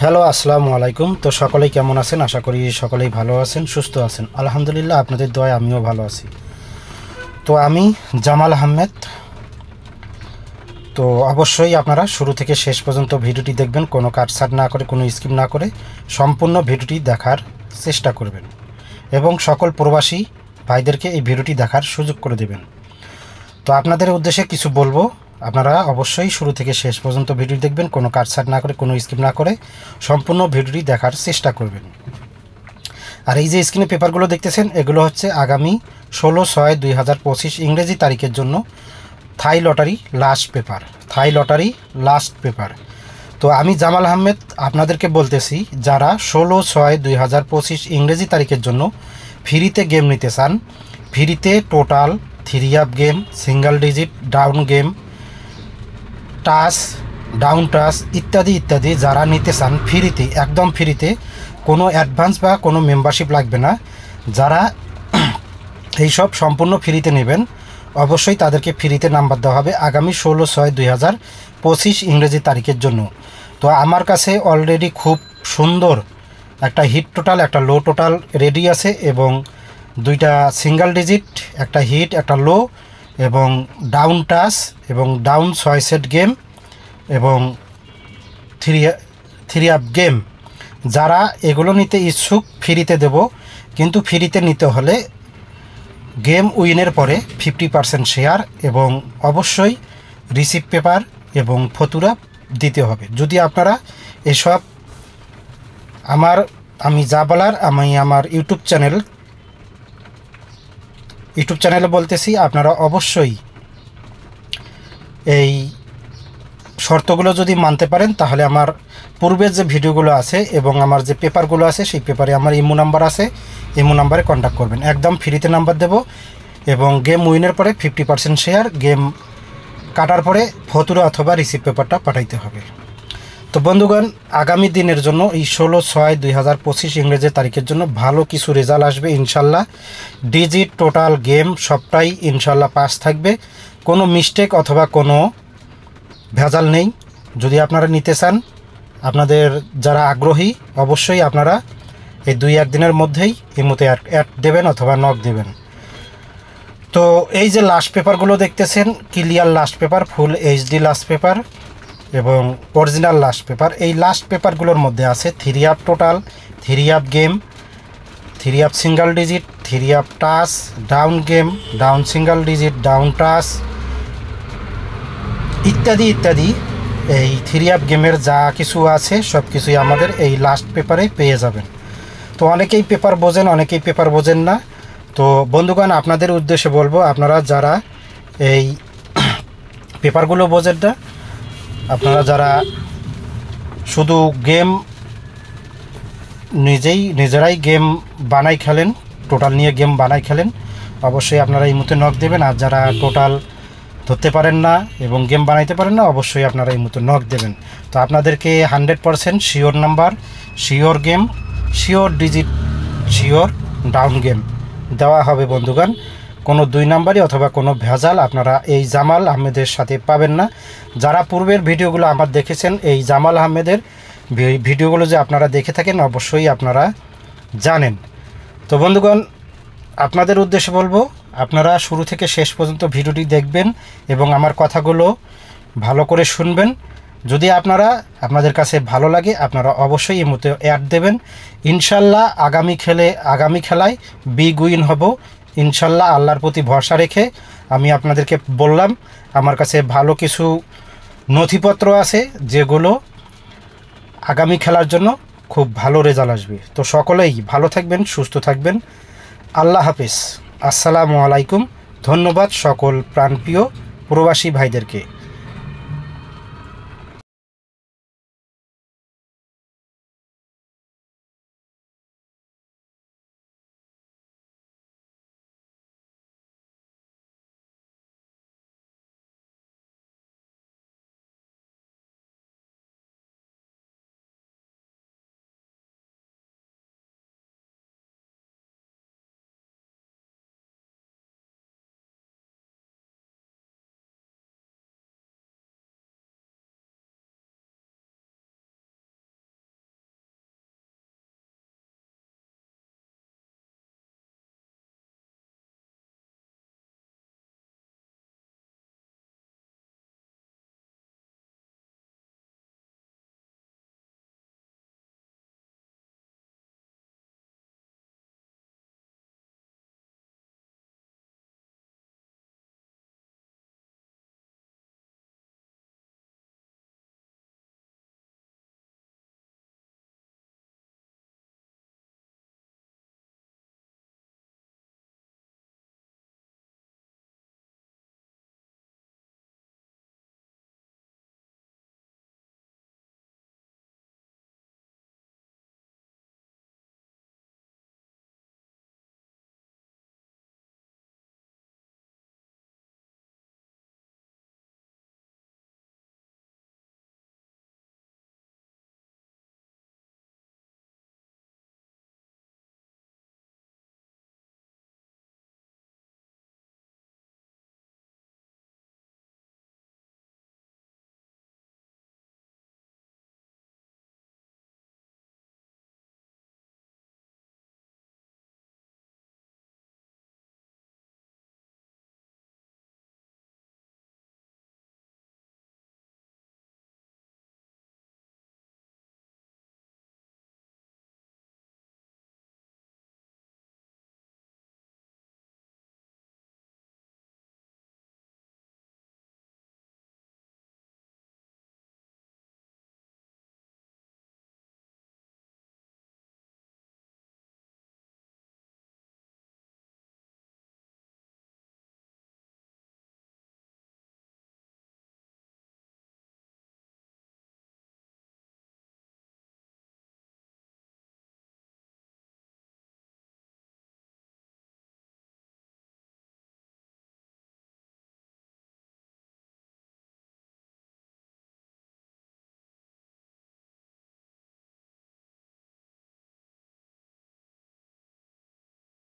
Hello, আসসালামু আলাইকুম। তো সকলেই কেমন আছেন? আশা করি সকলেই ভালো আছেন, সুস্থ আছেন। আলহামদুলিল্লাহ, আপনাদের দয়ায় আমিও ভালো আছি। তো আমি জামাল আহমেদ। তো অবশ্যই আপনারা শুরু থেকে শেষ পর্যন্ত ভিডিওটি দেখবেন, কোনো কাটছাট না করে, কোনো স্কিপ না করে সম্পূর্ণ ভিডিওটি দেখার চেষ্টা করবেন এবং সকল প্রবাসী ভাইদেরকে এই ভিডিওটি দেখার সুযোগ করে দেবেন। তো আপনাদের উদ্দেশ্যে কিছু বলবো, আপনারা অবশ্যই শুরু থেকে শেষ পর্যন্ত ভিডিও দেখবেন, কোনো কাটছাট না করে, কোনো স্কিপ না করে সম্পূর্ণ ভিডিওটি দেখার চেষ্টা করবেন। আর এই যে স্ক্রিনে পেপারগুলো দেখতেছেন, এগুলো হচ্ছে আগামী 16/6/2025 ইংরেজি তারিখের জন্য থাই লটারি লাস্ট পেপার। তো আমি জামাল আহমেদ আপনাদেরকে বলতেছি, যারা 16/6/2025 ইংরেজি তারিখের জন্য ফ্রিতে গেম নিতে চান, ফ্রিতে total 3 up game, single digit, down game, touch, down touch ইত্যাদি ইত্যাদি যারা নিতে চান ফ্রিতে, একদম ফ্রিতে, কোনো অ্যাডভান্স বা কোনো মেম্বারশিপ লাগবে না, যারা এইসব সম্পূর্ণ ফ্রিতে নেবেন, অবশ্যই তাদেরকে ফ্রিতে নাম্বার দেওয়া হবে আগামী 16/6/2025 ইংরেজি তারিখের জন্য। তো আমার কাছে অলরেডি খুব সুন্দর একটা হিট টোটাল, একটা লো টোটাল রেডি আছে এবং 2টা সিঙ্গেল ডিজিট, একটা হিট, একটা লো এবং ডাউন টাচ এবং ডাউন 6 সেট গেম এবং 3 আপ গেম। যারা এগুলো নিতে ইচ্ছুক ফ্রিতে দেব, কিন্তু ফ্রিতে নিতে হলে গেম উইনের পরে 50% শেয়ার এবং অবশ্যই রিসিপ্ট পেপার এবং ফতুরা দিতে হবে। যদি আপনারা এসব আমি যা বলার, আমি আমার ইউটিউব চ্যানেলে বলতেছি, আপনারা অবশ্যই এই শর্তগুলো যদি মানতে পারেন, তাহলে আমার পূর্বের যে ভিডিওগুলো আছে এবং আমার যে পেপারগুলো আছে, সেই পেপারে আমার ইমো নাম্বার আছে, ইমো নাম্বারে কন্ট্যাক্ট করবেন। একদম ফ্রিতে নাম্বার দেব এবং গেম উইনের পরে 50% শেয়ার, গেম কাটার পরে ফতুরা অথবা রিসিপ্ট পেপারটা পাঠাইতে হবে। তো বন্ধুগণ, আগামী দিনের জন্য এই 16/6/2025 ইংরেজি তারিখের জন্য ভালো কিছু রেজাল্ট আসবে ইনশাল্লাহ। ডিজিট, টোটাল, গেম সবটাই ইনশাল্লাহ পাস থাকবে, কোনো মিস্টেক অথবা কোনো ভেজাল নেই। যদি আপনারা নিতে চান, আপনাদের যারা আগ্রহী, অবশ্যই আপনারা এই 2-1 দিনের মধ্যেই ইমোতে অ্যাড দেবেন অথবা নক দেবেন। তো এই যে লাস্ট পেপারগুলো দেখতেছেন, clear last paper, full HD last paper এবং অরিজিনাল লাস্ট পেপার। এই লাস্ট পেপারগুলোর মধ্যে আছে 3 up total, 3 up game, 3 up single digit, 3 up touch, down game, down single digit, down touch ইত্যাদি ইত্যাদি। এই 3 আপ গেমের যা কিছু আছে সব কিছুই আমাদের এই লাস্ট পেপারে পেয়ে যাবেন। তো অনেকেই পেপার বোঝেন, অনেকেই পেপার বোঝেন না। তো বন্ধুগণ, আপনাদের উদ্দেশ্যে বলবো, আপনারা যারা এই পেপারগুলো বোঝেন না, আপনারা যারা শুধু গেম নিজেরাই গেম বানাই খেলেন, টোটাল নিয়ে গেম বানাই খেলেন, অবশ্যই আপনারা এই মুহূর্তে নক দেবেন। আর যারা টোটাল ধরতে পারেন না এবং গেম বানাইতে পারেন না, অবশ্যই আপনারা এই মুহূর্তে নক দেবেন। তো আপনাদেরকে 100% sure number, sure game, sure digit, sure down game দেওয়া হবে বন্ধুগণ। কোনো 2 নাম্বারই অথবা কোনো ভেজাল আপনারা এই জামাল আহমেদের সাথে পাবেন না। যারা পূর্বের ভিডিওগুলো আমার দেখেছেন, এই জামাল আহমেদের ভিডিওগুলো যে আপনারা দেখে থাকেন, অবশ্যই আপনারা জানেন। তো বন্ধুগণ, আপনাদের উদ্দেশ্যে বলবো, আপনারা শুরু থেকে শেষ পর্যন্ত ভিডিওটি দেখবেন এবং আমার কথাগুলো ভালো করে শুনবেন। যদি আপনাদের কাছে ভালো লাগে, আপনারা অবশ্যই এই মতো অ্যাড দেবেন। ইনশাল্লাহ আগামী খেলায় বিগ উইন হব ইনশাল্লাহ। আল্লাহর প্রতি ভরসা রেখে আমি আপনাদেরকে বললাম, আমার কাছে ভালো কিছু নথিপত্র আছে যেগুলো আগামী খেলার জন্য খুব ভালো রেজাল্ট আসবে। তো সকলেই ভালো থাকবেন, সুস্থ থাকবেন। আল্লাহ হাফেজ, আসসালামু আলাইকুম। ধন্যবাদ সকল প্রাণপ্রিয় প্রবাসী ভাইদেরকে।